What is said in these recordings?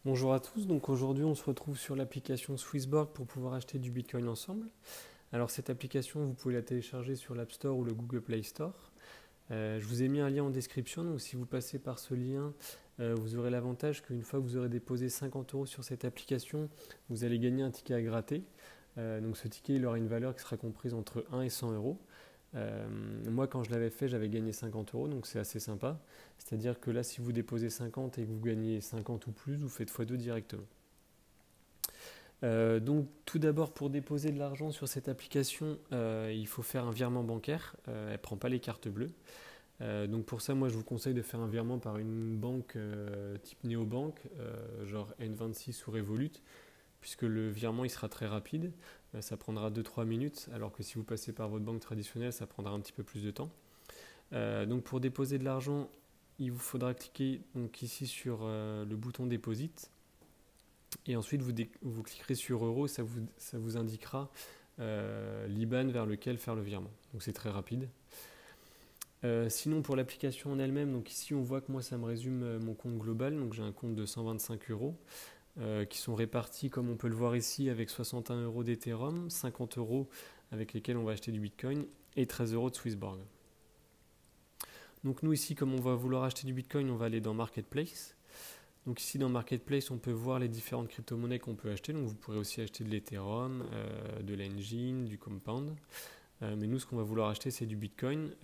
Bonjour à tous, donc aujourd'hui on se retrouve sur l'application Swissborg pour pouvoir acheter du Bitcoin ensemble. Alors cette application vous pouvez la télécharger sur l'App Store ou le Google Play Store. Je vous ai mis un lien en description, donc si vous passez par ce lien, vous aurez l'avantage qu'une fois que vous aurez déposé 50 € sur cette application, vous allez gagner un ticket à gratter. Donc ce ticket il aura une valeur qui sera comprise entre 1 et 100 euros. Moi, quand je l'avais fait, j'avais gagné 50 €, donc c'est assez sympa. C'est-à-dire que là, si vous déposez 50 et que vous gagnez 50 ou plus, vous faites x2 directement. Donc, tout d'abord, pour déposer de l'argent sur cette application, il faut faire un virement bancaire. Elle ne prend pas les cartes bleues. Donc, pour ça, moi, je vous conseille de faire un virement par une banque type néobanque, genre N26 ou Revolut, puisque le virement il sera très rapide. Ça prendra 2-3 minutes, alors que si vous passez par votre banque traditionnelle, ça prendra un petit peu plus de temps. Donc pour déposer de l'argent, il vous faudra cliquer donc ici sur le bouton Deposit. Et ensuite, vous cliquerez sur Euro, ça vous indiquera l'IBAN vers lequel faire le virement. Donc c'est très rapide. Sinon, pour l'application en elle-même, donc ici on voit que moi ça me résume mon compte global. Donc j'ai un compte de 125 € qui sont répartis comme on peut le voir ici avec 61 € d'Ethereum, 50 € avec lesquels on va acheter du Bitcoin et 13 € de Swissborg. Donc nous ici, comme on va vouloir acheter du Bitcoin, on va aller dans Marketplace. Donc ici dans Marketplace, on peut voir les différentes crypto-monnaies qu'on peut acheter. Donc vous pourrez aussi acheter de l'Ethereum, de l'Engine, du Compound. Mais nous, ce qu'on va vouloir acheter, c'est du Bitcoin,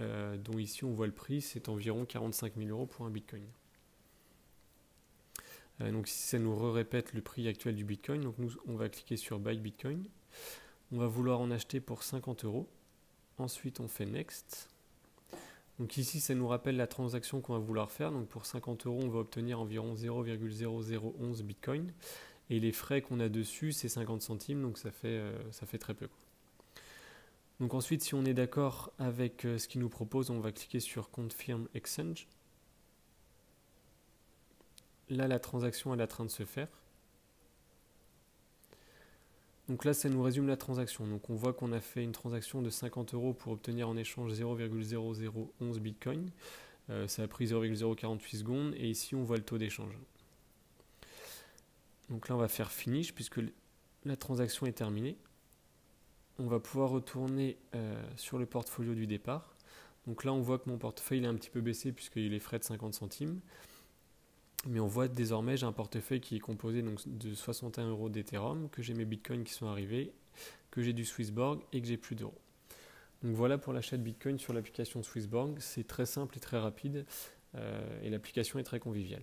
dont ici on voit le prix, c'est environ 45 000 € pour un Bitcoin. Donc ici, ça nous répète le prix actuel du Bitcoin. Donc nous, on va cliquer sur Buy Bitcoin. On va vouloir en acheter pour 50 €. Ensuite, on fait Next. Donc ici, ça nous rappelle la transaction qu'on va vouloir faire. Donc pour 50 €, on va obtenir environ 0,0011 Bitcoin. Et les frais qu'on a dessus, c'est 50 centimes. Donc ça fait très peu. Donc ensuite, si on est d'accord avec ce qu'il nous propose, on va cliquer sur Confirm Exchange. Là, la transaction elle est en train de se faire. Donc là, ça nous résume la transaction. Donc on voit qu'on a fait une transaction de 50 € pour obtenir en échange 0,0011 Bitcoin. Ça a pris 0,048 secondes et ici on voit le taux d'échange. Donc là, on va faire Finish puisque la transaction est terminée. On va pouvoir retourner sur le portfolio du départ. Donc là, on voit que mon portefeuille est un petit peu baissé puisqu'il est frais de 50 centimes. Mais on voit désormais j'ai un portefeuille qui est composé donc de 61 € d'Ethereum, que j'ai mes bitcoins qui sont arrivés, que j'ai du Swissborg et que j'ai plus d'euros. Donc voilà pour l'achat de bitcoin sur l'application Swissborg. C'est très simple et très rapide et l'application est très conviviale.